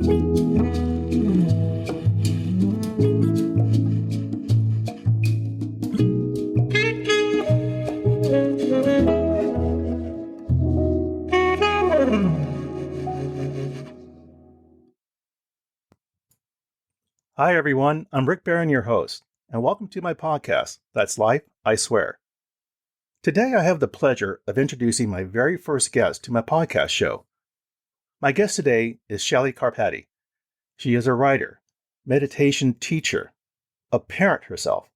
Hi, everyone. I'm Rick Barron, your host, and welcome to my podcast, That's Life, I Swear. Today, I have the pleasure of introducing my very first guest to my podcast show. My guest today is Shelley Karpaty. She is a writer, meditation teacher, a parent herself.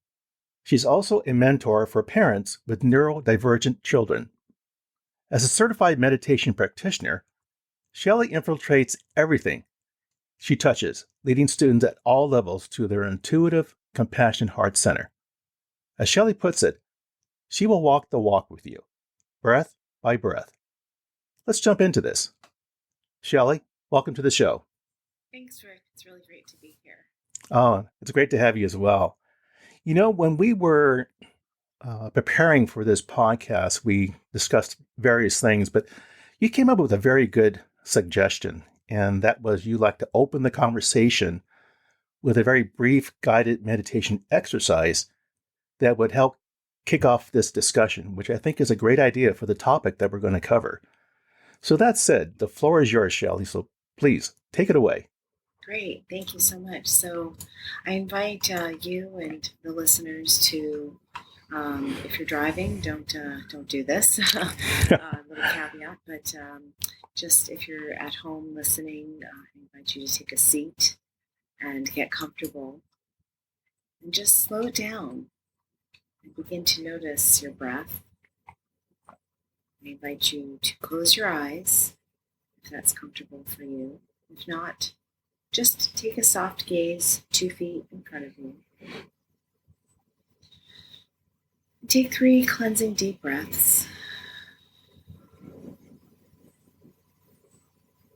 She's also a mentor for parents with neurodivergent children. As a certified meditation practitioner, Shelley infiltrates everything she touches, leading students at all levels to their intuitive, compassionate heart center. As Shelley puts it, she will walk the walk with you, breath by breath. Let's jump into this. Shelley, welcome to the show. Thanks, Rick. It's really great to be here. Oh, it's great to have you as well. You know, when we were preparing for this podcast, we discussed various things, but you came up with a very good suggestion, and that was you like to open the conversation with a very brief guided meditation exercise that would help kick off this discussion, which I think is a great idea for the topic that we're going to cover. So that said, the floor is yours, Shelley, so please take it away. Great. Thank you so much. So I invite you and the listeners to, if you're driving, don't do this. Little caveat, but just if you're at home listening, I invite you to take a seat and get comfortable and just slow down and begin to notice your breath. I invite you to close your eyes if that's comfortable for you. If not, just take a soft gaze 2 feet in front of you. Take 3 cleansing deep breaths.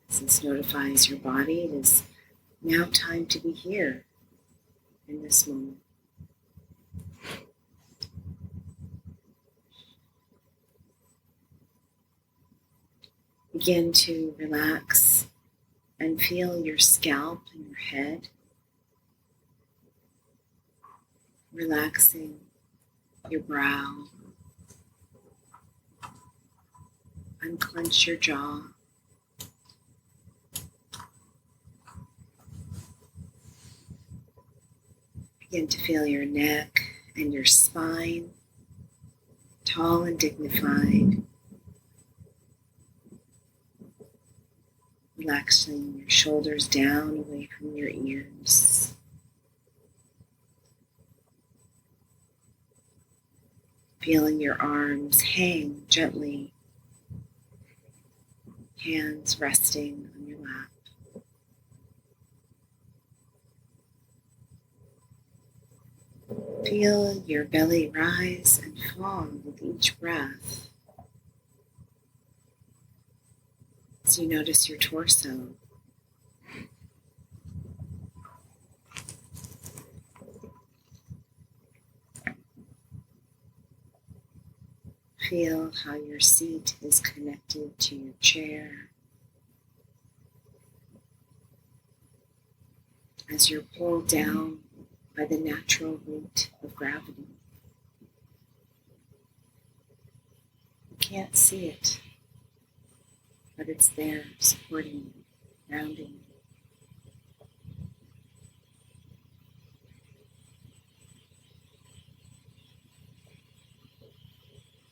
This notifies your body it is now time to be here in this moment. Begin to relax and feel your scalp and your head, relaxing your brow, unclench your jaw, begin to feel your neck and your spine, tall and dignified, relaxing your shoulders down away from your ears. Feeling your arms hang gently, hands resting on your lap. Feel your belly rise and fall with each breath. As you notice your torso. Feel how your seat is connected to your chair. As you're pulled down by the natural weight of gravity. You can't see it, but it's there supporting you, grounding you.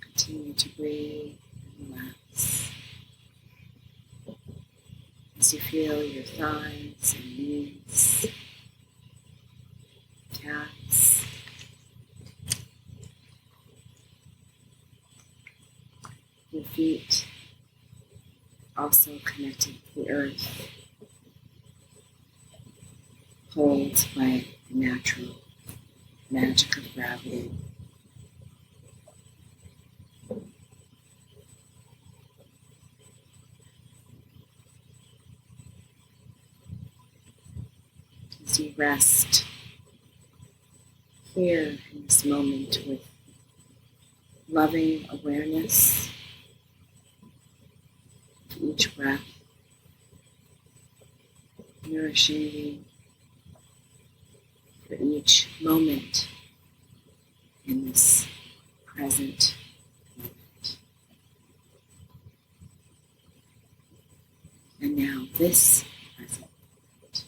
Continue to breathe and relax. As you feel your thighs and knees, calves, your feet also connected to the earth, pulled by the natural magic of gravity. As you rest here in this moment with loving awareness of each breath, nourishing for each moment in this present moment. And now this present moment.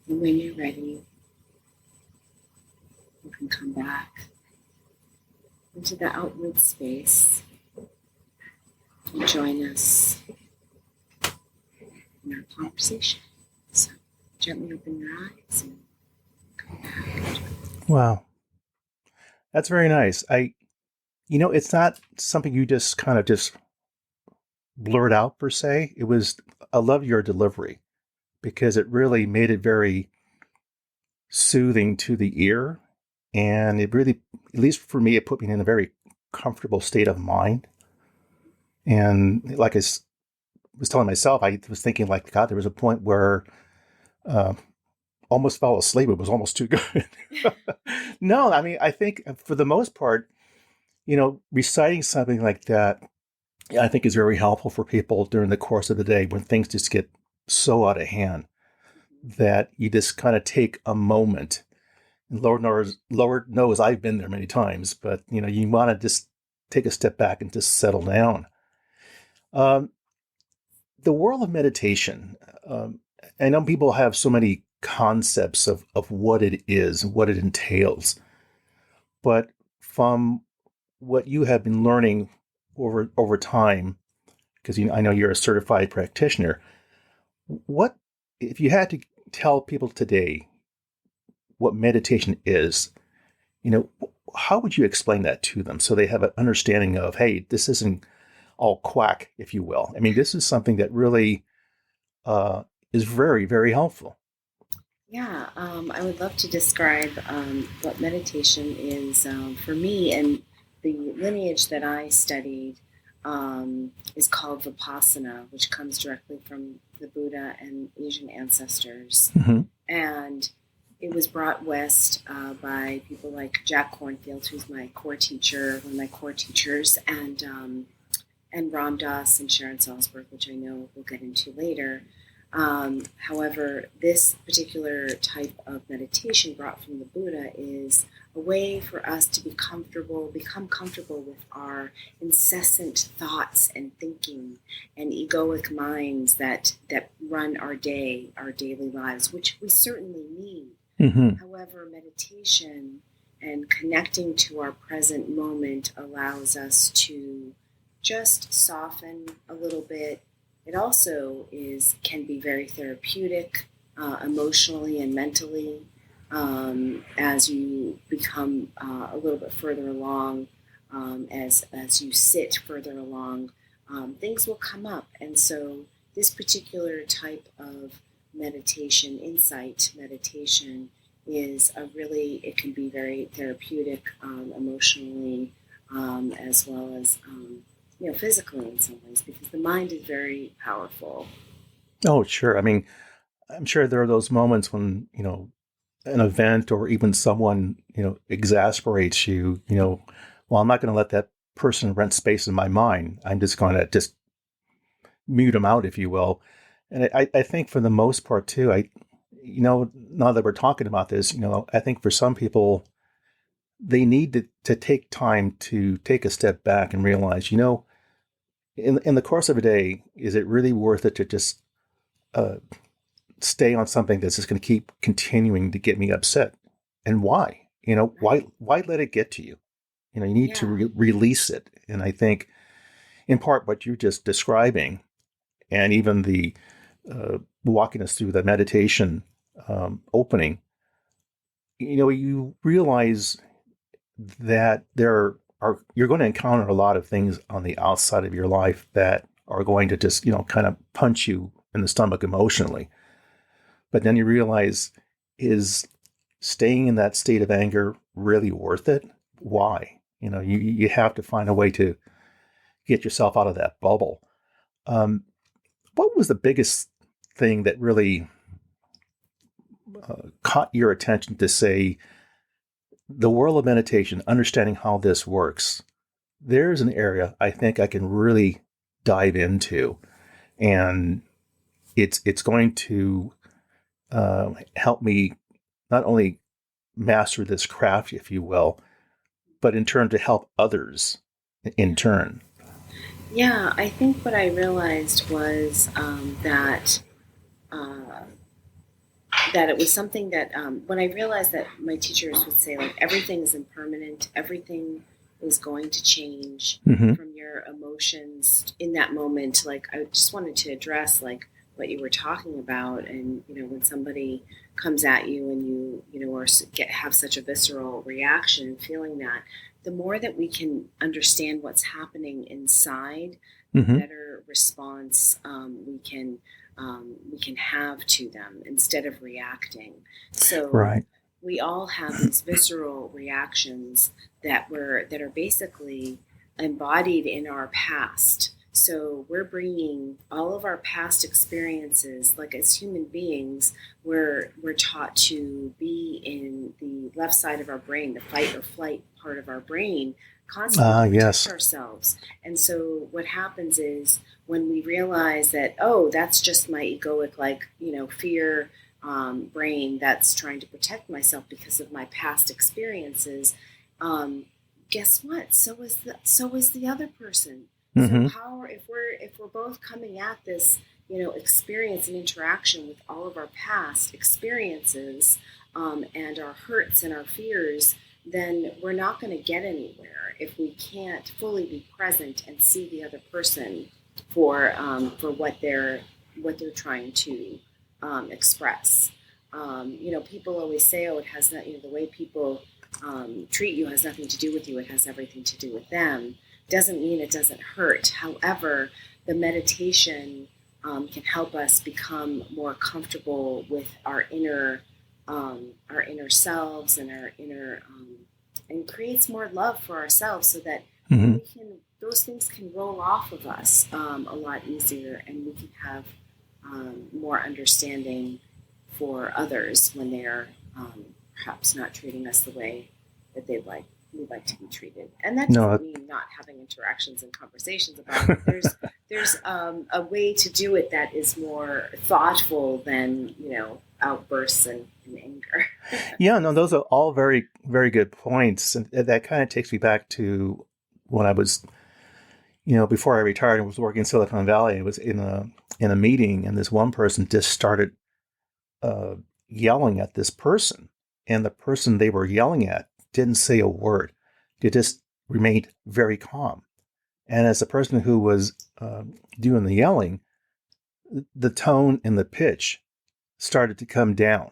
And when you're ready, you can come back into the outward space and join us in our conversation. So gently open your eyes and come back. Wow. That's very nice. It's not something you just kind of just blurt out per se. I love your delivery because it really made it very soothing to the ear. And it really, at least for me, it put me in a very comfortable state of mind. And like I was telling myself, I was thinking like, God, there was a point where almost fell asleep. It was almost too good. No, I mean, I think for the most part, reciting something like that, I think is very helpful for people during the course of the day when things just get so out of hand that you just kind of take a moment. And Lord knows I've been there many times, but you want to just take a step back and just settle down. The world of meditation, I know people have so many concepts of what it is, what it entails. But from what you have been learning over time, because I know you're a certified practitioner, what if you had to tell people today what meditation is, how would you explain that to them so they have an understanding of, hey, this isn't all quack, if you will. I mean, this is something that really is very, very helpful. Yeah, I would love to describe what meditation is for me. And the lineage that I studied is called Vipassana, which comes directly from the Buddha and Asian ancestors. Mm-hmm. And it was brought west by people like Jack Kornfield, who's my core teacher, one of my core teachers, and Ram Dass and Sharon Salzberg, which I know we'll get into later. However, this particular type of meditation brought from the Buddha is a way for us to become comfortable with our incessant thoughts and thinking and egoic minds that run our day, our daily lives, which we certainly need. Mm-hmm. However, meditation and connecting to our present moment allows us to just soften a little bit. It also can be very therapeutic, emotionally and mentally, as you become a little bit further along, as you sit further along, things will come up. And so this particular type of meditation, insight meditation, it can be very therapeutic, emotionally, as well as physically in some ways, because the mind is very powerful. Oh, sure. I mean, I'm sure there are those moments when, an event or even someone, exasperates you, well, I'm not going to let that person rent space in my mind. I'm just going to just mute them out, if you will. And I think for the most part too, now that we're talking about this, I think for some people, they need to take time to take a step back and realize, in the course of a day, is it really worth it to just stay on something that's just going to keep continuing to get me upset? And why? Why let it get to you? You need to release it. And I think, in part, what you're just describing, and even the walking us through the meditation opening, you realize that you're going to encounter a lot of things on the outside of your life that are going to just, kind of punch you in the stomach emotionally. But then you realize, is staying in that state of anger really worth it? Why? You have to find a way to get yourself out of that bubble. What was the biggest thing that really caught your attention to say, the world of meditation, understanding how this works, there's an area I think I can really dive into, and it's going to help me not only master this craft, if you will, but in turn to help others in turn. Yeah, I think what I realized was uh, that it was something that when I realized that my teachers would say, like, everything is impermanent, everything is going to change Mm-hmm. from your emotions in that moment. Like, I just wanted to address, like, what you were talking about, and when somebody comes at you and or have such a visceral reaction and feeling that, the more that we can understand what's happening inside, the Mm-hmm. better response we can have to them instead of reacting. So Right. we all have these visceral reactions that are basically embodied in our past. So we're bringing all of our past experiences, like as human beings, we're taught to be in the left side of our brain, the fight or flight part of our brain, constantly to protect Yes. ourselves. And so what happens is when we realize that, oh, that's just my egoic, like, fear brain that's trying to protect myself because of my past experiences, um, guess what? So is the other person. So Mm-hmm. how if we're both coming at this, experience and interaction with all of our past experiences, and our hurts and our fears, then we're not going to get anywhere if we can't fully be present and see the other person for what they're trying to express. People always say, "Oh, it has not." The way people treat you has nothing to do with you; it has everything to do with them. Doesn't mean it doesn't hurt. However, the meditation can help us become more comfortable with our inner selves and our inner and creates more love for ourselves, so that Mm-hmm. we can those things can roll off of us a lot easier, and we can have more understanding for others when they're perhaps not treating us the way that we'd like to be treated. And that No. doesn't mean not having interactions and conversations about it. There's a way to do it that is more thoughtful than outbursts and anger. Yeah, no, those are all very, very good points. And that kind of takes me back to when I was, before I retired and was working in Silicon Valley. I was in a meeting, and this one person just started uh, yelling at this person. And the person they were yelling at didn't say a word. They just remained very calm. And as the person who was doing the yelling, the tone and the pitch started to come down,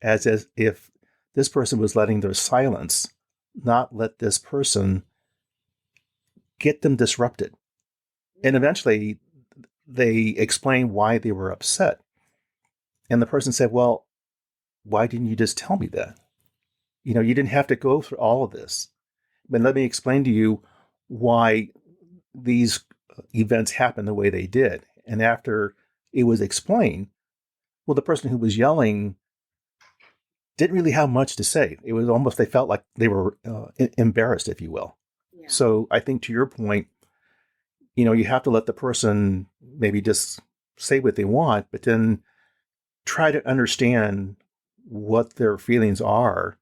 as if this person was letting their silence not let this person get them disrupted. And eventually they explained why they were upset. And the person said, well, why didn't you just tell me that? You didn't have to go through all of this. But let me explain to you why these events happened the way they did. And after it was explained, well, the person who was yelling didn't really have much to say. It was almost, they felt like they were embarrassed, if you will. Yeah. So I think to your point, you have to let the person maybe just say what they want, but then try to understand what their feelings are.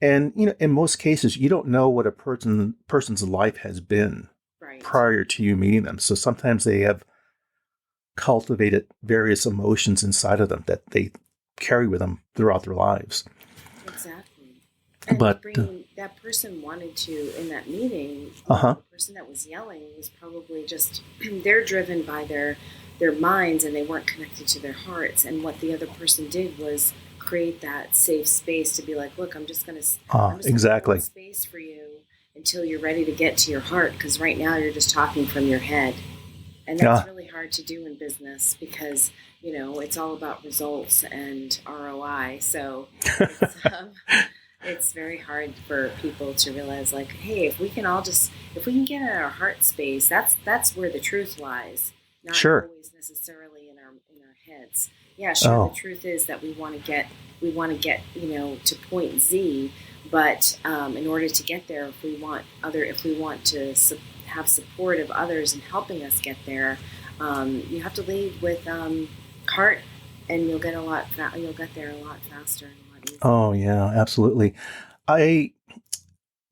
And, in most cases, you don't know what a person's life has been Right. prior to you meeting them. So sometimes they have cultivated various emotions inside of them that they carry with them throughout their lives. Exactly. And But, that person wanted to, in that meeting, uh-huh. the person that was yelling was probably just, they're driven by their minds, and they weren't connected to their hearts. And what the other person did was create that safe space to be like, look, I'm just going to hold Exactly. space for you until you're ready to get to your heart. Because right now you're just talking from your head. And that's really hard to do in business because, it's all about results and ROI. So it's very hard for people to realize, like, hey, if we can get in our heart space, that's where the truth lies, not Sure. always necessarily in our heads. Yeah, sure. Oh. The truth is that we want to get to point Z, But in order to get there, if we want to have support of others in helping us get there, you have to lead with heart, and you'll get there a lot faster and a lot easier. Oh yeah, absolutely. I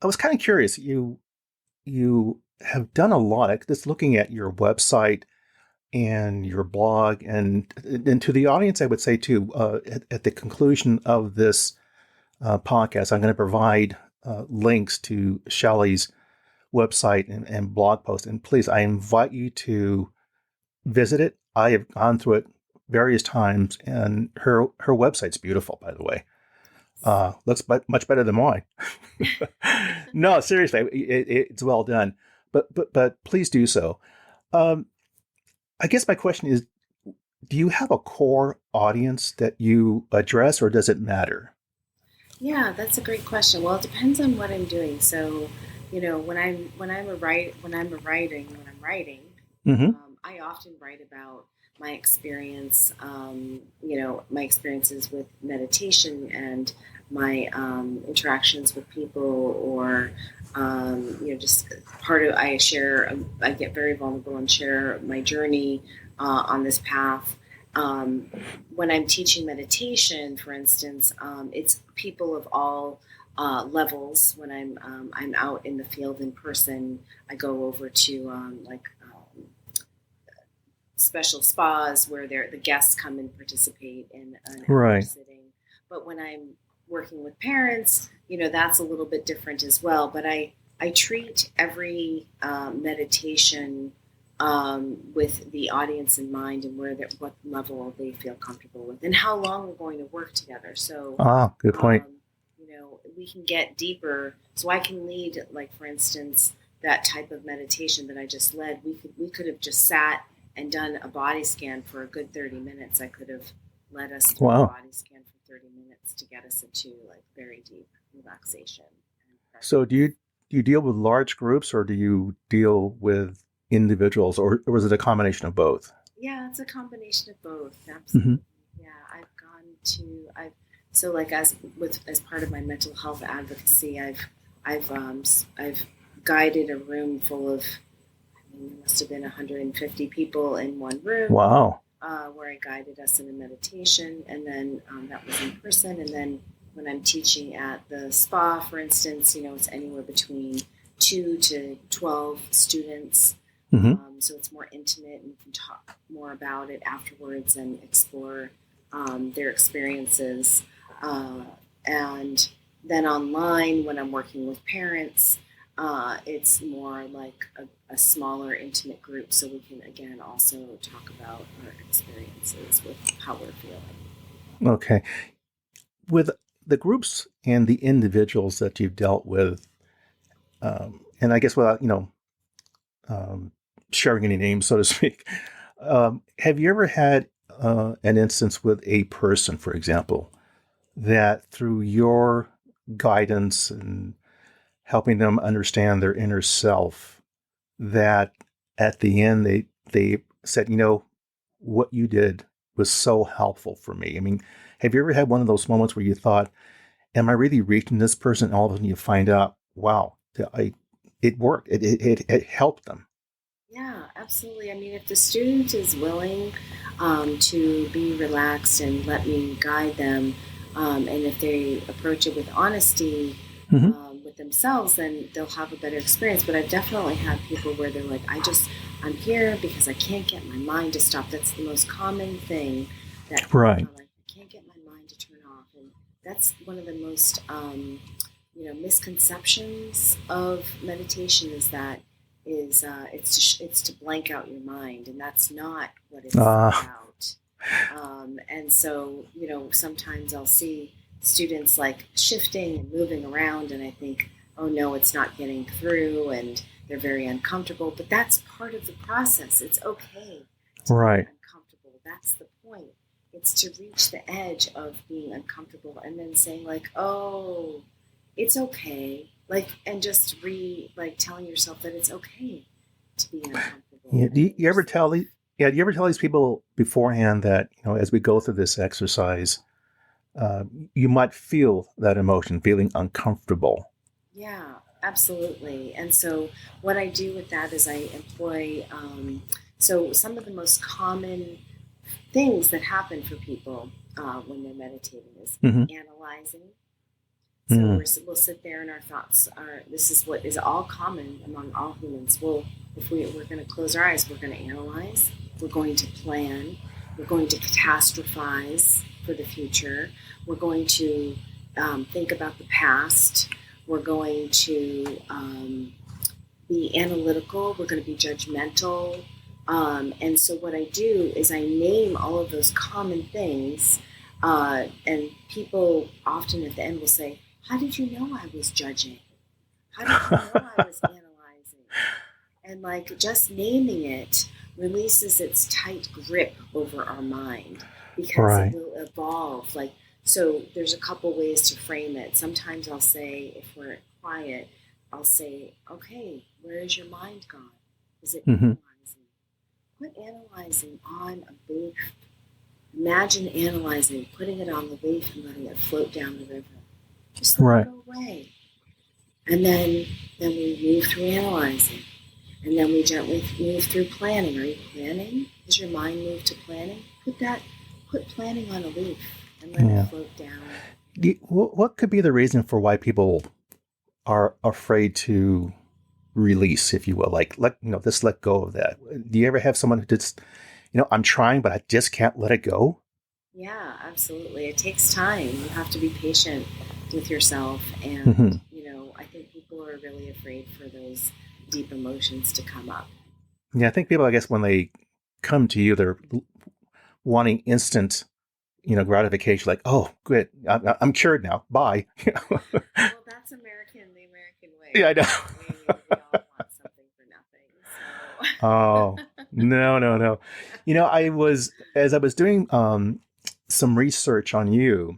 I was kind of curious. You have done a lot. Just looking at your website and your blog, and to the audience, I would say too. At the conclusion of this podcast, I'm going to provide links to Shelley's website and blog post. And please, I invite you to visit it. I have gone through it various times, and her website's beautiful, by the way. Looks much better than mine. No, seriously, it's well done. But please do so. I guess my question is, do you have a core audience that you address, or does it matter? Yeah, that's a great question. Well, it depends on what I'm doing. So, when I'm writing, Mm-hmm. I often write about my experience. My experiences with meditation and my interactions with people, or just part of. I share. I get very vulnerable and share my journey on this path. Um, when I'm teaching meditation, for instance, it's people of all levels. When I'm out in the field in person, I go over to special spas where the guests come and participate in an hour Right. sitting. But when I'm working with parents, that's a little bit different as well. But I treat every meditation with the audience in mind, and what level they feel comfortable with, and how long we're going to work together. So, Good point. we can get deeper. So I can lead, like for instance, that type of meditation that I just led. We could have just sat and done a body scan for a good 30 minutes. I could have led us through a Wow. body scan for 30 minutes to get us into like very deep relaxation. So do you deal with large groups, or do you deal with individuals, or was it a combination of both? Yeah, it's a combination of both. Mm-hmm. Absolutely. Yeah, I've so like as part of my mental health advocacy, I've guided a room full of, there must have been 150 people in one room. Wow. Where I guided us in a meditation, and then that was in person. And then when I'm teaching at the spa, for instance, it's anywhere between 2 to 12 students. Mm-hmm. So it's more intimate, and we can talk more about it afterwards and explore their experiences. And then online, when I'm working with parents, it's more like a smaller, intimate group, so we can again also talk about our experiences with how we're feeling. Okay. With the groups and the individuals that you've dealt with, and I guess without um, sharing any names, so to speak, have you ever had an instance with a person, for example, that through your guidance and helping them understand their inner self, that at the end they said, what you did was so helpful for me? I mean, have you ever had one of those moments where you thought, am I really reaching this person? And all of a sudden you find out, wow, it worked. It helped them. Yeah, absolutely. I mean, if the student is willing to be relaxed and let me guide them, and if they approach it with honesty Mm-hmm. with themselves, then they'll have a better experience. But I've definitely had people where they're like, I'm here because I can't get my mind to stop. That's the most common thing that people Right. are like, I can't get my mind to turn off. And that's one of the most, misconceptions of meditation, is that it's to blank out your mind, and that's not what it's about. And so sometimes I'll see students like shifting and moving around, and I think, oh no, it's not getting through, and they're very uncomfortable. But that's part of the process. It's okay to Right. be uncomfortable. That's the point. It's to reach the edge of being uncomfortable and then saying like, oh, it's okay. Like, and just telling yourself that it's okay to be uncomfortable. Yeah. Do you ever tell these? Yeah. Do you ever tell these people beforehand that as we go through this exercise, uh, you might feel that emotion, feeling uncomfortable. Yeah, absolutely. And so what I do with that is I employ, so some of the most common things that happen for people when they're meditating is Hmm. analyzing. So Mm. we'll sit there and our thoughts are, this is what is all common among all humans. Well, if we're going to close our eyes, we're going to analyze, we're going to plan, we're going to catastrophize for the future, we're going to think about the past, we're going to be analytical, we're going to be judgmental. And so what I do is I name all of those common things, and people often at the end will say, how did you know I was judging? How did you know I was analyzing? And like just naming it releases its tight grip over our mind because it Right. will evolve. Like, so there's a couple ways to frame it. Sometimes I'll say, if we're quiet, I'll say, okay, where is your mind gone? Is it Hmm. analyzing? Put analyzing on a leaf. Imagine analyzing, putting it on the leaf and letting it float down the river. Just let it Right. go away. And then we move through analyzing. And then we gently move through planning. Are you planning? Has your mind moved to planning? Put planning on a leaf and let it Yeah. float down. What could be the reason for why people are afraid to release, if you will, like just let go of that? Do you ever have someone who just, I'm trying, but I just can't let it go? Yeah, absolutely. It takes time. You have to be patient with yourself. And, Hmm. I think people are really afraid for those deep emotions to come up. Yeah, I think people, I guess, when they come to you, they're wanting instant, gratification. Like, oh, good, I'm cured now. Bye. Well, that's the American way, Yeah, I right? We know. all want something for nothing. Oh, no, no, no. As I was doing some research on you,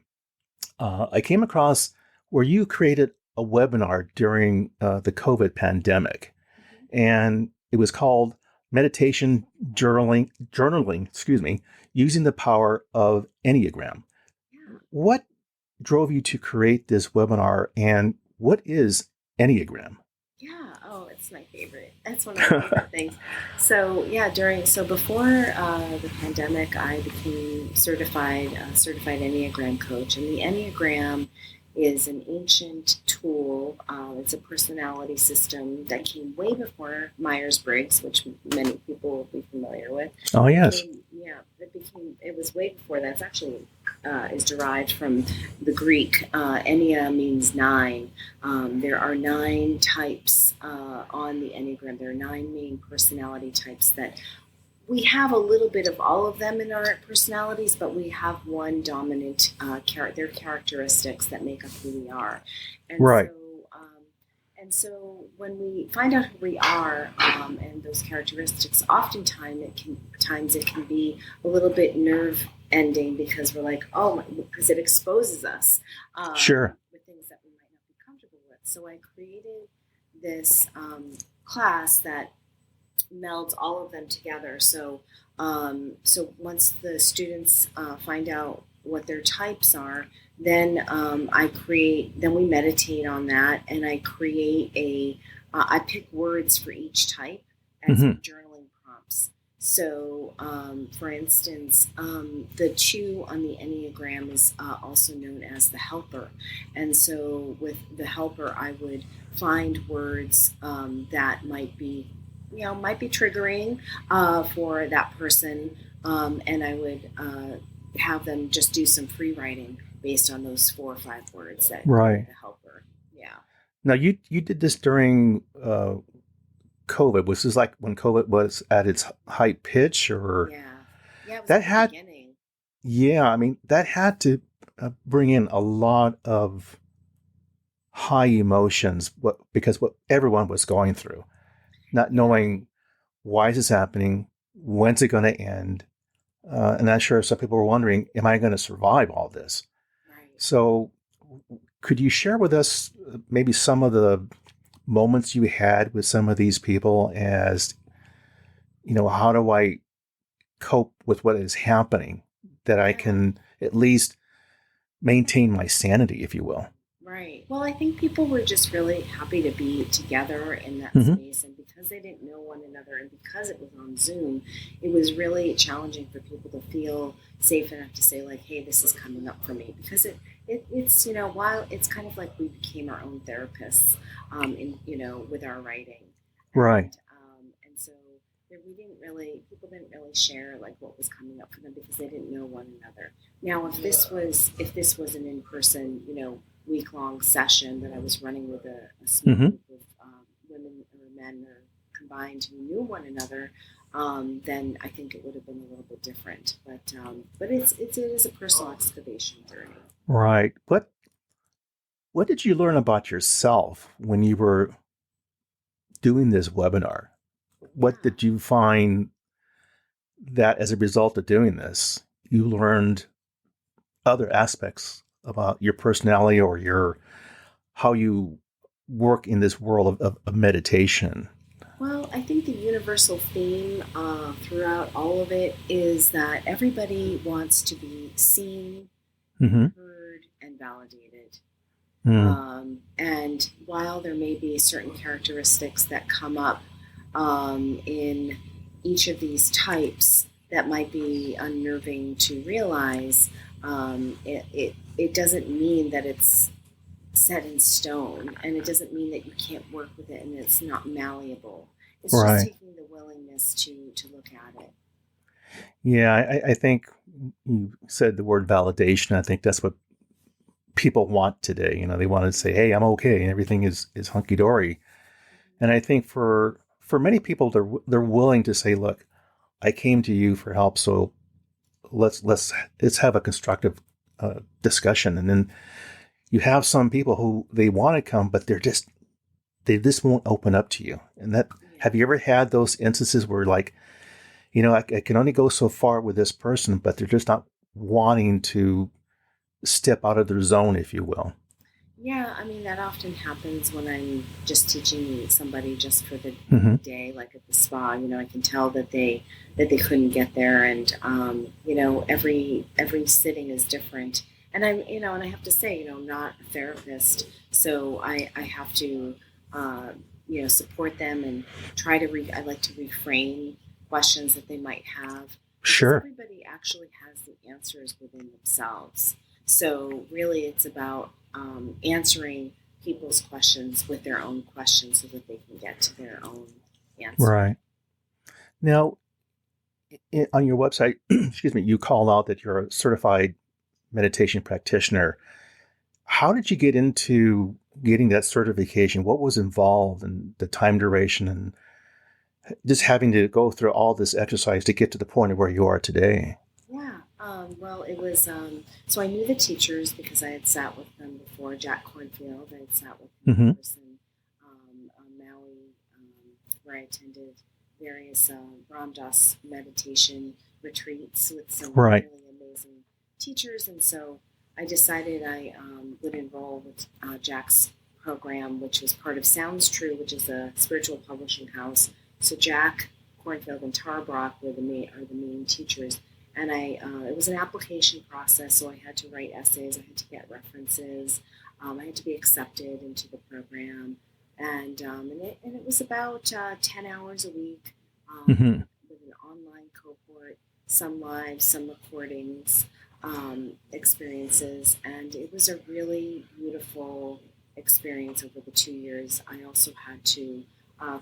I came across where you created a webinar during the COVID pandemic, Mhm. and it was called Meditation Journaling, excuse me, using the power of Enneagram. Yeah. What drove you to create this webinar, and what is Enneagram? Yeah. Oh, it's my favorite. That's one of my favorite things. So yeah, before the pandemic, I became certified Enneagram coach, and the Enneagram is an ancient tool. It's a personality system that came way before Myers Briggs, which many people will be familiar with. Oh, yes. It was way before that. It's actually is derived from the Greek. Ennea means nine. There are 9 types on the Enneagram. There are 9 main personality types that we have a little bit of all of them in our personalities, but we have one dominant characteristics that make up who we are. And Right. so, um, and so when we find out who we are and those characteristics, oftentimes it can be a little bit nerve ending because we're like, oh, because it exposes us Sure. with things that we might not be comfortable with. So I created this class that melds all of them together. So once the students find out what their types are, then then we meditate on that, and I pick words for each type as Hmm. journaling prompts. So, for instance, the 2 on the Enneagram is also known as the helper. And so, with the helper, I would find words that might be triggering for that person, and I would have them just do some free writing based on those 4 or 5 words that Right. the helper. Yeah. Now you did this during COVID. Was this like when COVID was at its height pitch, or Yeah. Yeah, it was that at the had? beginning. Yeah, I mean that had to bring in a lot of high emotions. Because what everyone was going through, not Yeah. knowing why is this happening, when's it going to end, and I'm sure some people were wondering, am I going to survive all this? Right. So, could you share with us maybe some of the moments you had with some of these people as, how do I cope with what is happening that I Yeah. can at least maintain my sanity, if you will. Right. Well, I think people were just really happy to be together in that Hmm. space. And because they didn't know one another and because it was on Zoom, it was really challenging for people to feel safe enough to say, like, hey, this is coming up for me. Because it's, while it's kind of like we became our own therapists with our writing. Right. And so people didn't really share like what was coming up for them because they didn't know one another. Now, if this was an in-person, week-long session that I was running with a small Hmm. group of women or men or combined who knew one another, then I think it would have been a little bit different. But it is a personal excavation journey. Right. What did you learn about yourself when you were doing this webinar? What Yeah. did you find that as a result of doing this, you learned other aspects about your personality or your how you work in this world of meditation? Well, I think the universal theme throughout all of it is that everybody wants to be seen, Mm-hmm. heard, and validated. Mm. And while there may be certain characteristics that come up in each of these types that might be unnerving to realize, it doesn't mean that it's set in stone, and it doesn't mean that you can't work with it and it's not malleable. It's just Right. taking the willingness to look at it. Yeah, I think you said the word validation. I think that's what people want today. They want to say, "Hey, I'm okay, and everything is hunky dory." And I think for many people, they're willing to say, "Look, I came to you for help, so let's have a constructive discussion." And then you have some people who they want to come, but they just won't open up to you. And that Yeah. have you ever had those instances where like, I can only go so far with this person, but they're just not wanting to step out of their zone, if you will. Yeah, I mean, that often happens when I'm just teaching somebody just for the Hmm. day, like at the spa. I can tell that they couldn't get there, and every sitting is different. And I have to say, I'm not a therapist, so I have to support them and I like to reframe questions that they might have because Sure. everybody actually has the answers within themselves. So really, it's about answering people's questions with their own questions so that they can get to their own answer. Right. Now, on your website, excuse me, you called out that you're a certified meditation practitioner. How did you get into getting that certification? What was involved in the time duration and just having to go through all this exercise to get to the point of where you are today? Yeah. Well, it was so I knew the teachers because I had sat with them before. Jack Cornfield, I had sat with him Hmm. in person on Maui, where I attended various Ram Dass meditation retreats with some Right. really amazing teachers, and so I decided I would enroll with Jack's program, which was part of Sounds True, which is a spiritual publishing house. So Jack Cornfield and Tara Brock are the main teachers, and it was an application process, so I had to write essays, I had to get references, I had to be accepted into the program, and it was about 10 hours a week Hmm. with an online cohort, some live, some recordings, experiences, and it was a really beautiful experience over the 2 years. I also had to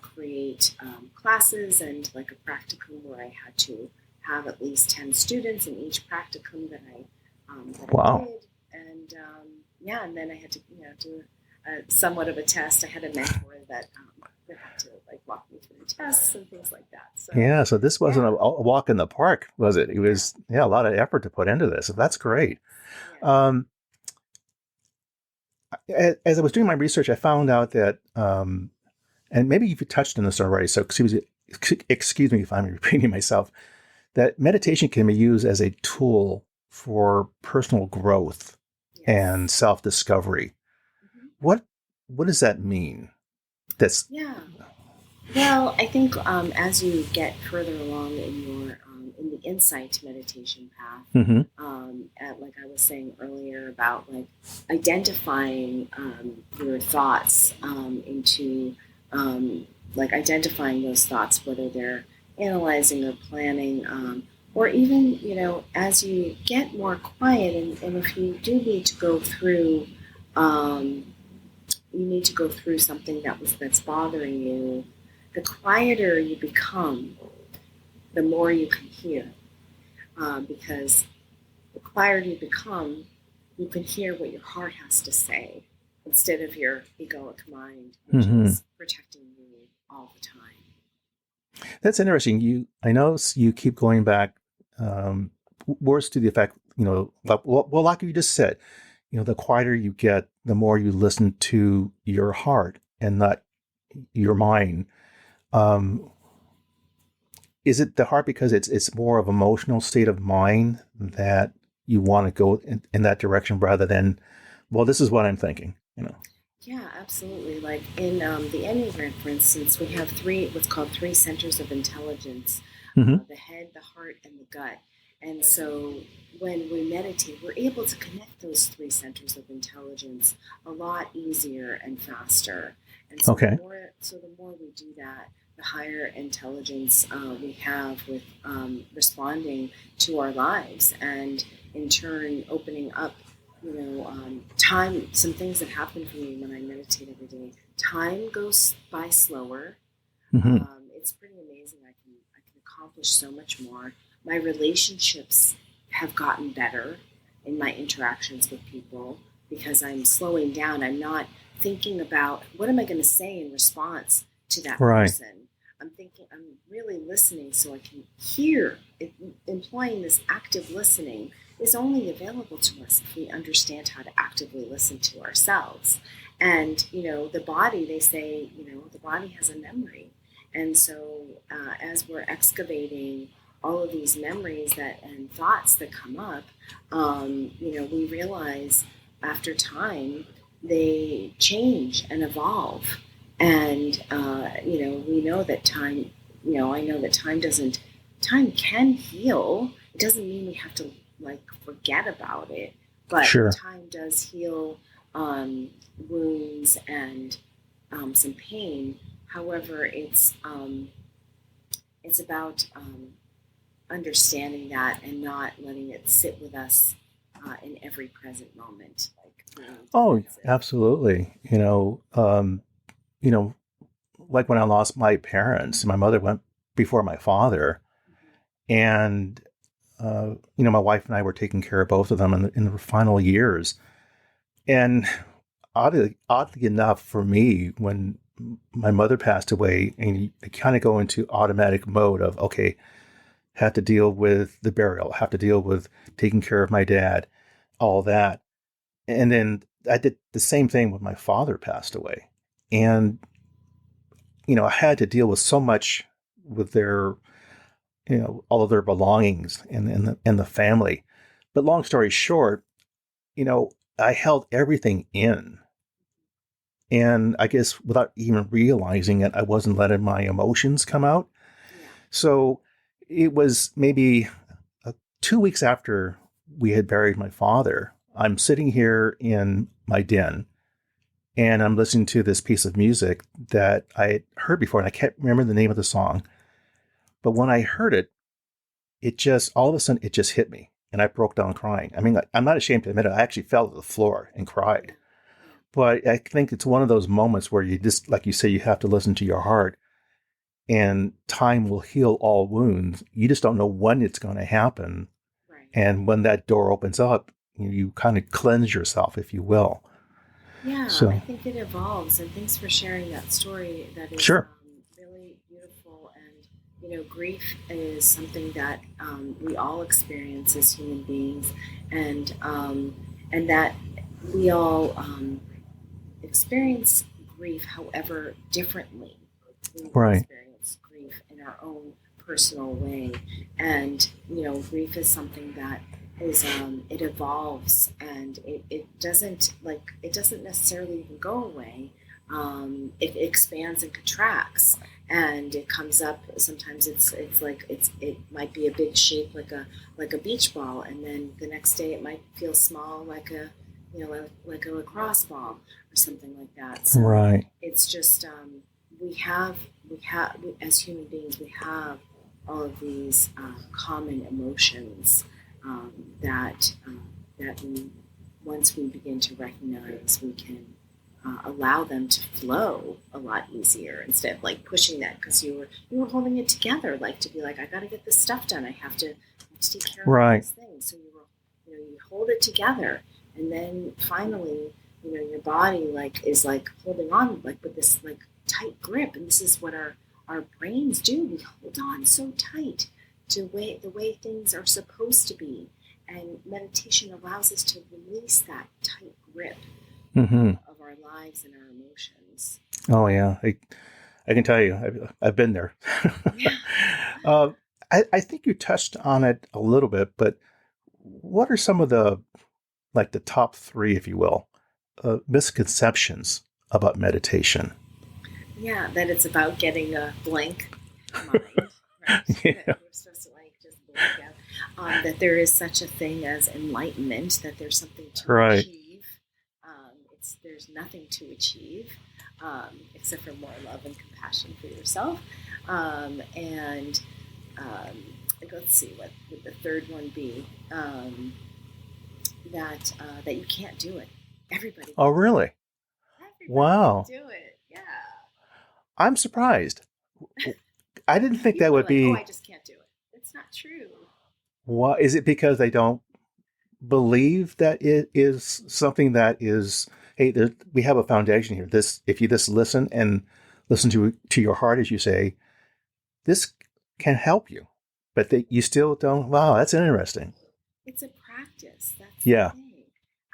create classes and like a practicum where I had to have at least 10 students in each practicum that I Wow. did. And yeah, and then I had to do somewhat of a test. I had a mentor that had to like walk me through the tests and things like that. So Yeah. So this wasn't yeah, a walk in the park, was it? It yeah, was, yeah, a lot of effort to put into this. So that's great. yeah. Um, as I was doing my research, I found out that, and maybe you've touched on this already, so excuse me if I'm repeating myself, that meditation can be used as a tool for personal growth Yes. and self-discovery. Hmm. What what does that mean? That's Yeah. Well, I think as you get further along in the insight meditation path. Mm-hmm. Like I was saying earlier about like identifying your thoughts into like identifying those thoughts, whether they're analyzing or planning, or even, you know, as you get more quiet, and if you do need to go through, you need to go through something that's bothering you, the quieter you become, the more you can hear, because the quieter you become, you can hear what your heart has to say instead of your egoic mind, which Mm-hmm. is protecting you all the time. That's interesting. I know you keep going back, words to the effect, you know, like you just said, you know, the quieter you get, the more you listen to your heart and not your mind. Is it the heart because it's more of emotional state of mind that you want to go in that direction rather than, well, this is what I'm thinking, you know? Yeah, absolutely. Like in the Enneagram, for instance, we have what's called three centers of intelligence: Mm-hmm. the head, the heart, and the gut. And so when we meditate, we're able to connect those three centers of intelligence a lot easier and faster. And so Okay. the more we do that, the higher intelligence we have with responding to our lives, and in turn opening up, you know, time. Some things that happen for me when I meditate every day. Time goes by slower. Mm-hmm. It's pretty amazing. I can accomplish so much more. My relationships have gotten better in my interactions with people because I'm slowing down. I'm not thinking about what am I going to say in response to that Right. person. I'm really listening so I can hear. Employing this active listening is only available to us if we understand how to actively listen to ourselves. And, you know, the body, they say, you know, the body has a memory. And so as we're excavating all of these memories and thoughts that come up, you know, we realize after time they change and evolve. And, you know, we know that time, you know, I know that time can heal. It doesn't mean we have to like forget about it, but Sure. time does heal wounds and some pain. However, it's about understanding that and not letting it sit with us in every present moment. Like, Oh, absolutely. You know, like when I lost my parents, my mother went before my father, and you know, my wife and I were taking care of both of them in the final years. And oddly enough, for me, when my mother passed away, and you kind of go into automatic mode of, okay, have to deal with the burial, have to deal with taking care of my dad, all that. And then I did the same thing when my father passed away. And, you know, I had to deal with so much with their, you know, all of their belongings and the family. But long story short, you know, I held everything in. And I guess without even realizing it, I wasn't letting my emotions come out. Yeah. So it was maybe 2 weeks after we had buried my father. I'm sitting here in my den and I'm listening to this piece of music that I had heard before, and I can't remember the name of the song. But when I heard it, it just, all of a sudden, it just hit me and I broke down crying. I mean, I'm not ashamed to admit it. I actually fell to the floor and cried. But I think it's one of those moments where you just, like you say, you have to listen to your heart, and time will heal all wounds. You just don't know when it's going to happen. Right. And when that door opens up, you kind of cleanse yourself, if you will. Yeah, So, I think it evolves. And thanks for sharing that story. That is sure. really beautiful. And, you know, grief is something that we all experience as human beings. And that we all experience grief, however, differently. We Right. experience grief in our own personal way. And, you know, grief is something that is it evolves, and it doesn't necessarily even go away. It expands and contracts, and it comes up. Sometimes it might be a big shape like a beach ball, and then the next day it might feel small like a like a lacrosse ball or something like that. So Right. it's just we as human beings we have all of these common emotions that we once we begin to recognize, we can allow them to flow a lot easier instead of like pushing that because you were holding it together, like to be like, I got to get this stuff done. I have to take care of Right. these things. So you hold it together, and then finally, your body is like holding on like with this like tight grip, and this is what our brains do. We hold on so tight to the way things are supposed to be, and meditation allows us to release that tight grip Mm-hmm. of our lives and our emotions. Oh yeah, I can tell you, I've been there. Yeah. uh, I think you touched on it a little bit, but what are some of the the top three, if you will, misconceptions about meditation? Yeah, that it's about getting a blank mind, right? Yeah. That we're supposed to just blank out. That there is such a thing as enlightenment. That there's something to Right. achieve. There's nothing to achieve except for more love and compassion for yourself. And let's see, what would the third one be? That you can't do it. Everybody. Oh, really? Everybody Wow. can do it. Yeah. I'm surprised. I didn't think that People are would like, oh, I be. just can't do it. It's not true. Why is it because they don't believe that it is something that is? Hey, we have a foundation here. This, if you just listen and listen to your heart, as you say, this can help you, but you still don't. Wow, that's interesting. It's a practice. That's Yeah. the thing.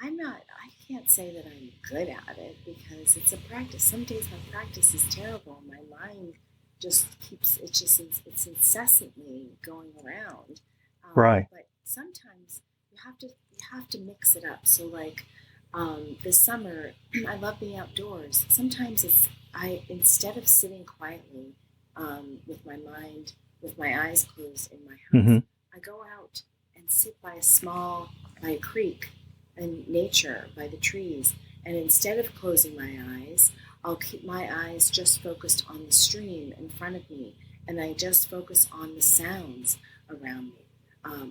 I can't say that I'm good at it because it's a practice. Some days my practice is terrible. My mind just it's incessantly going around. Right. But sometimes you have to mix it up. So this summer, I love being outdoors. Sometimes instead of sitting quietly with my mind, with my eyes closed in my house, Mm-hmm. I go out and sit by a creek in nature, by the trees. And instead of closing my eyes, I'll keep my eyes just focused on the stream in front of me. And I just focus on the sounds around me,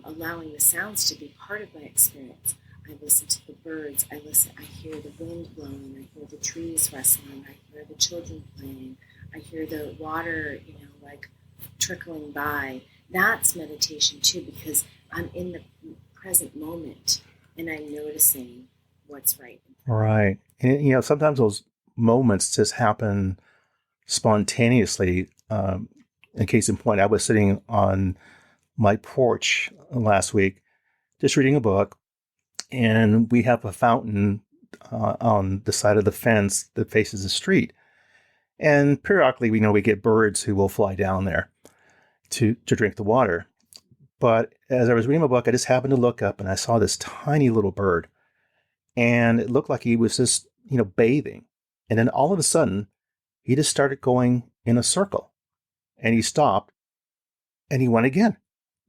allowing the sounds to be part of my experience. I listen to the birds. I hear the wind blowing. I hear the trees rustling. I hear the children playing. I hear the water, trickling by. That's meditation too, because I'm in the present moment and I'm noticing what's right. Right. And sometimes those moments just happen spontaneously. In case in point, I was sitting on my porch last week, just reading a book, and we have a fountain on the side of the fence that faces the street. And periodically, we know we get birds who will fly down there to drink the water. But as I was reading my book, I just happened to look up and I saw this tiny little bird, and it looked like he was just, bathing. And then all of a sudden, he just started going in a circle, and he stopped and he went again,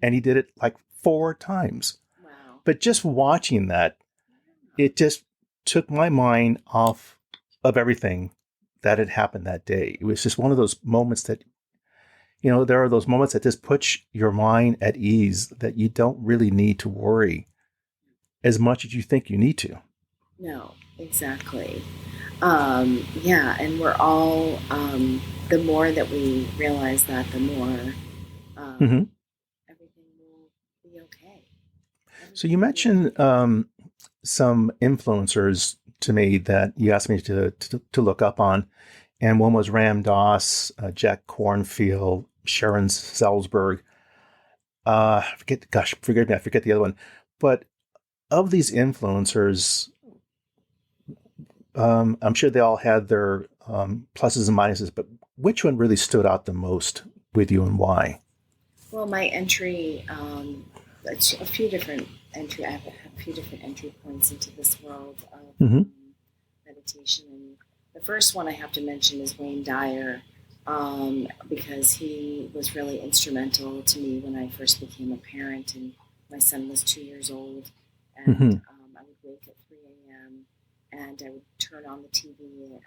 and he did it like 4 times. Wow. But just watching that, it just took my mind off of everything that had happened that day. It was just one of those moments that, there are those moments that just put your mind at ease, that you don't really need to worry as much as you think you need to. No, exactly. Yeah, and we're all, the more that we realize that, the more Mm-hmm. everything will be okay. So you mentioned some influencers to me that you asked me to look up on, and one was Ram Dass, Jack Kornfield, Sharon Salzberg. Forgive me, I forget the other one. But of these influencers, I'm sure they all had their pluses and minuses, but which one really stood out the most with you, and why? Well, my entry, it's a few different entry. I have a few different entry points into this world of Mm-hmm. meditation. And the first one I have to mention is Wayne Dyer. because he was really instrumental to me when I first became a parent, and my son was 2 years old, and Hmm. I would wake at 3 a.m. and I would turn on the TV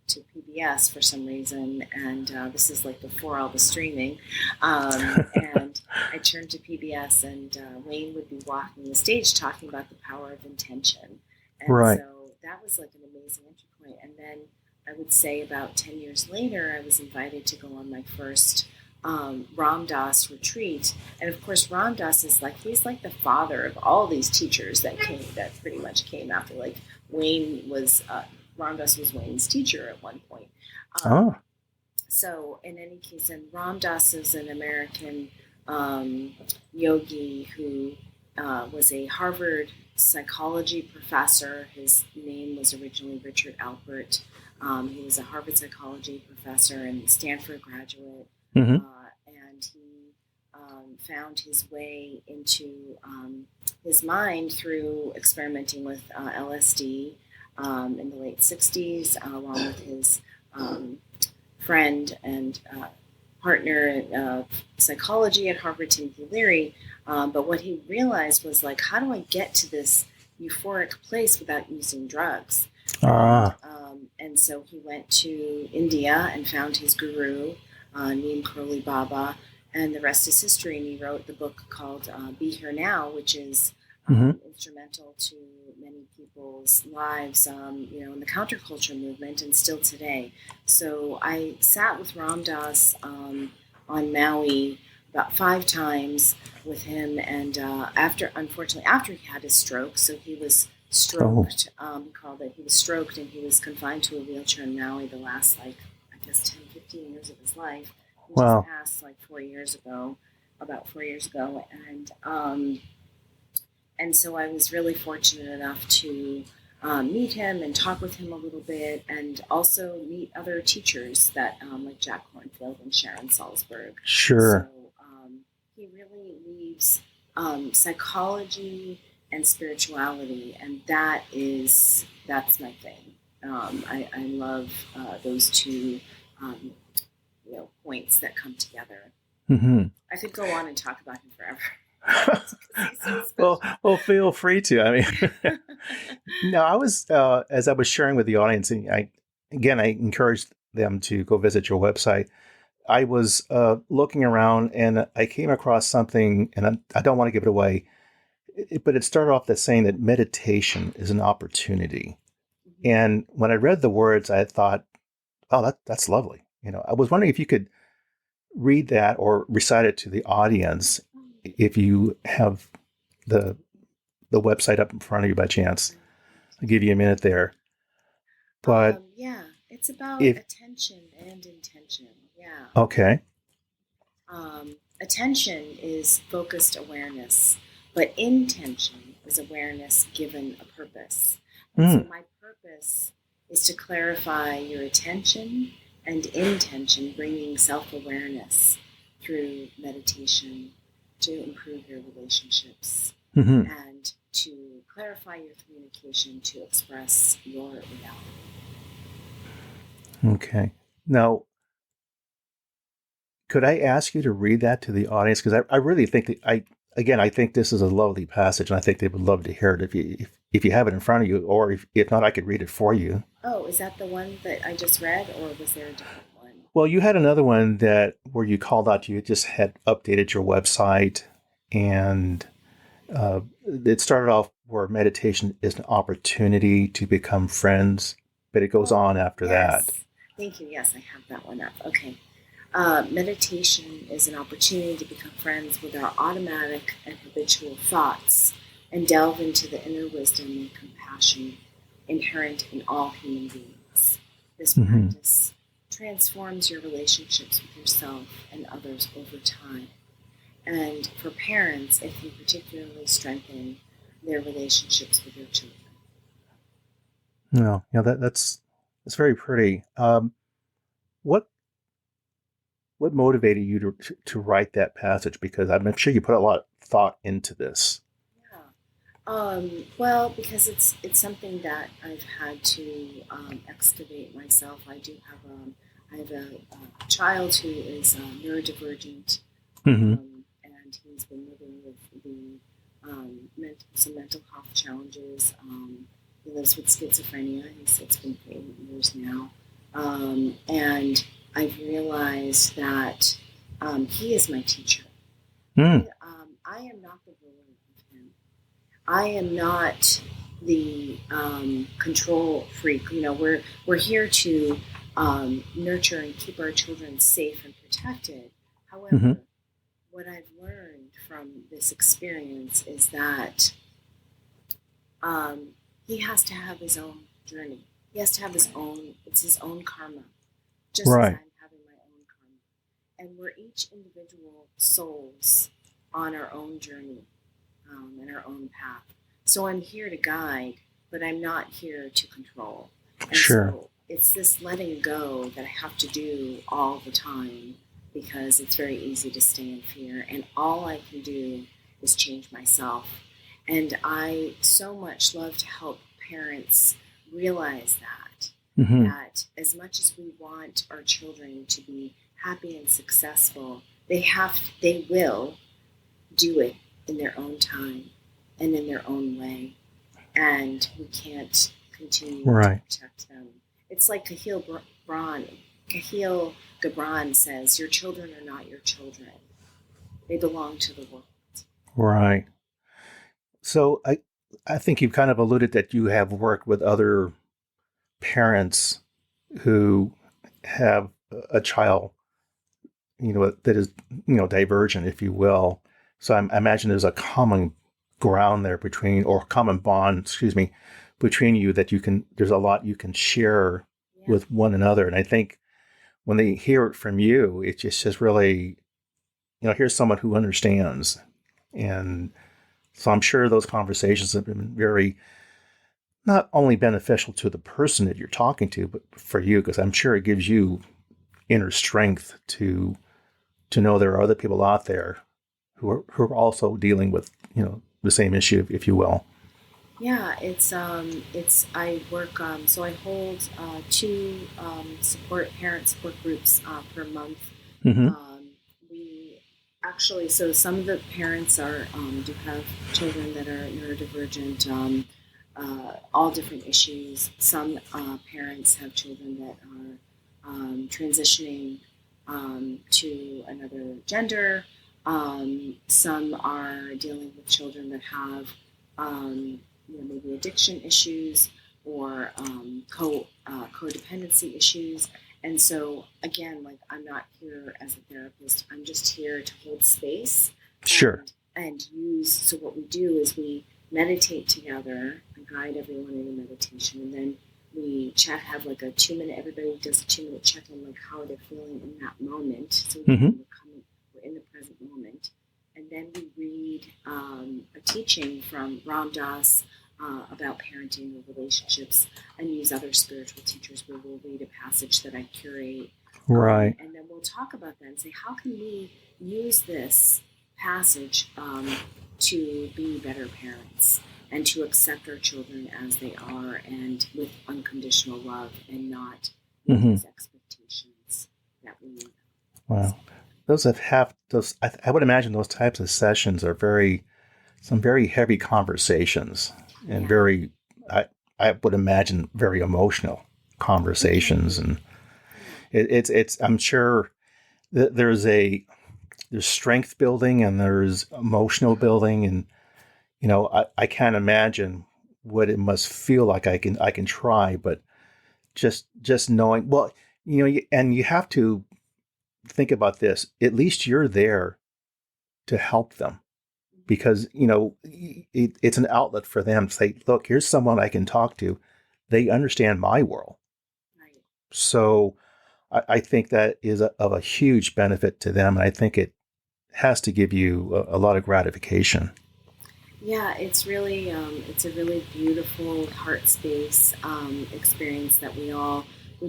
to PBS for some reason, and this is like before all the streaming, and I turned to PBS, and Wayne would be walking the stage talking about the power of intention, and Right. so that was like an amazing entry point, and then I would say about 10 years later, I was invited to go on my first Ram Dass retreat. And of course, Ram Dass is like, he's like the father of all these teachers that pretty much came after. Like Wayne was, Ram Dass was Wayne's teacher at one point. Um, Oh. so in any case, and Ram Dass is an American um, yogi who was a Harvard psychology professor. His name was originally Richard Alpert. He was a Harvard psychology professor and Stanford graduate, Hmm. and he found his way into his mind through experimenting with LSD in the late 60s, along with his um, friend and partner in psychology at Harvard, Timothy Leary. But what he realized was like, how do I get to this euphoric place without using drugs? Ah. And so he went to India and found his guru, Neem Karoli Baba, and the rest is history. And he wrote the book called Be Here Now, which is Hmm. instrumental to many people's lives, in the counterculture movement and still today. So I sat with Ram Dass on Maui about 5 times with him, and unfortunately, after he had his stroke, so he was Oh. stroked. He called it. He was stroked, and he was confined to a wheelchair in Maui the last, like, I guess 10, 15 years of his life. He just Wow. passed like 4 years ago, about 4 years ago, and so I was really fortunate enough to meet him and talk with him a little bit, and also meet other teachers that like Jack Kornfield and Sharon Salzberg. So Sure. he really weaves psychology and spirituality, and that's my thing. I love those two points that come together. Hmm. I could go on and talk about him forever. Because he's so well, special. well, feel free to. I mean, no, I was as I was sharing with the audience, and I encouraged them to go visit your website. I was looking around, and I came across something, and I don't want to give it away, but it started off that saying that meditation is an opportunity. Mhm. And when I read the words, I thought, "Oh, that's lovely." I was wondering if you could read that or recite it to the audience, if you have the the website up in front of you by chance. I'll give you a minute there. But Yeah, it's about if attention and intention. Yeah. okay. Attention is focused awareness, but intention is awareness given a purpose. And so Mm, my purpose is to clarify your attention and intention, bringing self awareness through meditation to improve your relationships hmm. and to clarify your communication to express your reality. Okay. Now, could I ask you to read that to the audience? Because I really think that I think this is a lovely passage, and I think they would love to hear it if you have it in front of you, or if not, I could read it for you. Oh, is that the one that I just read, or was there a different one? Well, you had another one that where you called out you just had updated your website, and it started off where meditation is an opportunity to become friends, but it goes Oh, on after that. yes. Thank you. Yes, I have that one up. Okay. Meditation is an opportunity to become friends with our automatic and habitual thoughts and delve into the inner wisdom and compassion inherent in all human beings. This Hmm. practice transforms your relationships with yourself and others over time. And for parents, it can particularly strengthen their relationships with their children. No, that's very pretty. What what motivated you to write that passage? Because I'm sure you put a lot of thought into this. Yeah. Well, because it's something that I've had to excavate myself. I do have I have a child who is neurodivergent, Hmm. and he's been living with some mental health challenges. He lives with schizophrenia. It's been for 8 years now, and I've realized that he is my teacher. Mm. I am not the ruler of him. I am not the control freak. We're here to nurture and keep our children safe and protected. Hmm. However, what I've learned from this experience is that um, he has to have his own journey. He has to have his own. It's his own karma, just as Right. I'm having my own karma. And we're each individual souls on our own journey and our own path. So I'm here to guide, but I'm not here to control. And Sure. so it's this letting go that I have to do all the time because it's very easy to stay in fear. And all I can do is change myself. And I so much love to help parents realize Hmm. that as much as we want our children to be happy and successful, they will do it in their own time and in their own way. And we can't continue to Right. protect them. It's like Kahil Gibran says, your children are not your children. They belong to the world. Right. So I think you've kind of alluded that you have worked with other parents who have a child, that is, divergent, if you will. So I imagine there's a common ground there between, or common bond, excuse me, between you that there's a lot you can share Yeah. with one another. And I think when they hear it from you, it just really, here's someone who understands. And so I'm sure those conversations have been very, not only beneficial to the person that you're talking to, but for you, because I'm sure it gives you inner strength to know there are other people out there who are also dealing with the same issue, if you will. Yeah, it's I work so I hold two parent support groups per month. Hmm. Um, we actually so some of the parents are do have children that are neurodivergent, all different issues. Some parents have children that are transitioning to another gender. Some are dealing with children that have maybe addiction issues or codependency issues. And so, again, like I'm not here as a therapist. I'm just here to hold space Sure. and use. So what we do is we meditate together. I guide everyone in a meditation, and then we chat. Have like a 2 minute. Everybody does a 2 minute check in, like how they're feeling in that moment. So Hmm. we're in the present moment, and then we read a teaching from Ram Dass about parenting or relationships, and use other spiritual teachers where we'll read a passage that I curate, Right. and then we'll talk about that and say, how can we use this passage to be better parents and to accept our children as they are and with unconditional love and not with Hmm. these expectations that we need. Wow. Those. I would imagine those types of sessions are some very heavy conversations and Yeah. very, I would imagine, very emotional conversations. And it's I'm sure that there's strength building and there's emotional building. And I can't imagine what it must feel like. I can try, but just knowing, well, and you have to think about this. At least you're there to help them, because it's an outlet for them to say, look, here's someone I can talk to. They understand my world. Right. So I think that is of a huge benefit to them. And I think it has to give you a lot of gratification. Yeah, it's a really beautiful heart space experience that we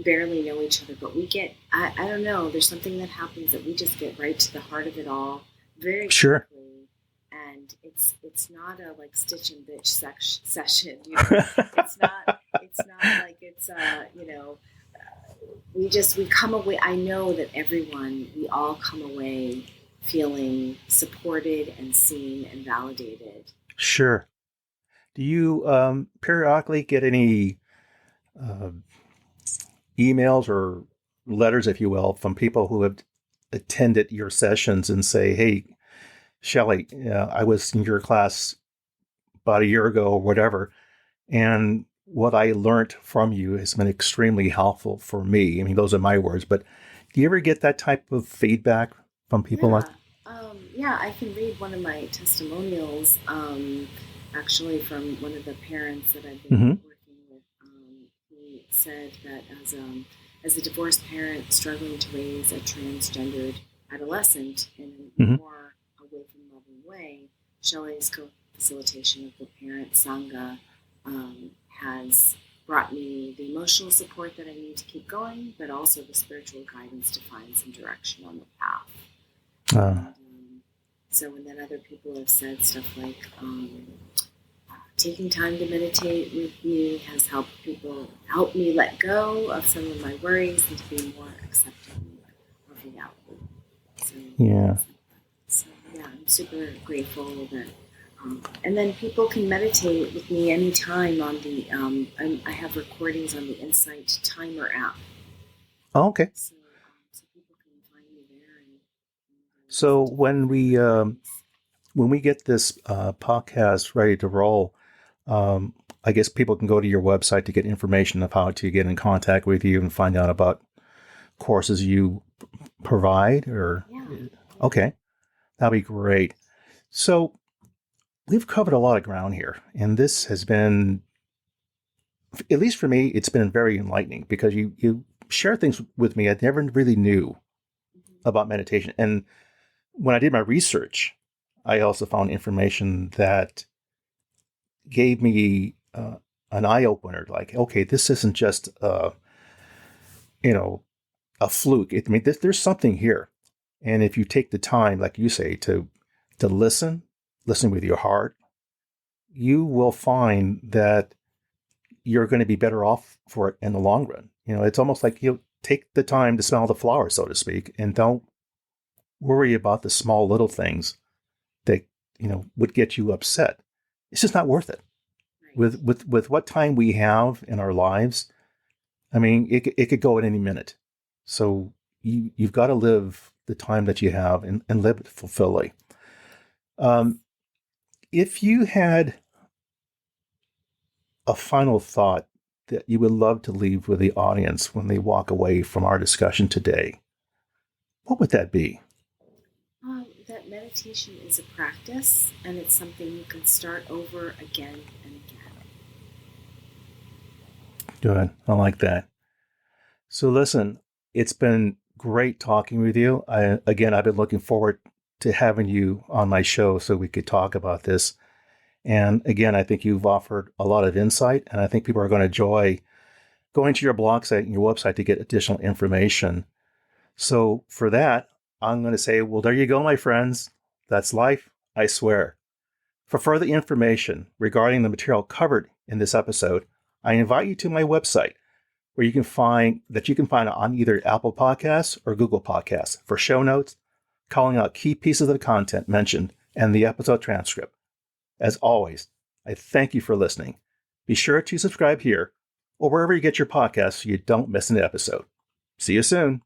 barely know each other, but I don't know, there's something that happens that we just get right to the heart of it all very Sure. quickly, and it's not a like stitch and bitch session, it's not like it's we come away. I know that we all come away feeling supported and seen and validated. Sure. Do you periodically get any uh, emails or letters, if you will, from people who have attended your sessions and say, "Hey, Shelley, I was in your class about a year ago or whatever, and what I learned from you has been extremely helpful for me." I mean, those are my words, but do you ever get that type of feedback from people like? Yeah, yeah. I can read one of my testimonials, actually from one of the parents that I've been Mm-hmm. working with. He said that as a divorced parent struggling to raise a transgendered adolescent in a Mm-hmm. more away from loving way, Shelley's co-facilitation of the parent sangha has brought me the emotional support that I need to keep going, but also the spiritual guidance to find some direction on the path. Uh, And so, and then other people have said stuff like taking time to meditate with me has helped me let go of some of my worries and to be more accepting of reality. So, yeah. so yeah, I'm super grateful that. And then people can meditate with me anytime on the. I have recordings on the Insight Timer app, Oh, okay. so people can find me there and So listen to when we get this podcast ready to roll, I guess people can go to your website to get information of how to get in contact with you and find out about courses you provide. Or Yeah. okay, that'd be great. So we've covered a lot of ground here, and this has been, at least for me, it's been very enlightening because you share things with me I never really knew about meditation. And when I did my research, I also found information that gave me an eye opener. Like, okay, this isn't just you know a fluke. I mean, there's something here, and if you take the time, like you say, to listen with your heart, you will find that you're going to be better off for it in the long run. It's almost like you take the time to smell the flowers, so to speak, and don't worry about the small little things that would get you upset. It's just not worth it. Right. With what time we have in our lives, I mean, it could go at any minute. So you've got to live the time that you have and live it fulfilling. Um, if you had a final thought that you would love to leave with the audience when they walk away from our discussion today, what would that be? That meditation is a practice and it's something you can start over again and again. Good. I like that. So listen, it's been great talking with you. I've been looking forward to having you on my show so we could talk about this. And again, I think you've offered a lot of insight, and I think people are going to enjoy going to your blog site and your website to get additional information. So for that, I'm going to say, well, there you go, my friends. That's life, I swear. For further information regarding the material covered in this episode, I invite you to my website, where you can find on either Apple Podcasts or Google Podcasts for show notes, calling out key pieces of content mentioned, and the episode transcript. As always, I thank you for listening. Be sure to subscribe here or wherever you get your podcasts so you don't miss an episode. See you soon.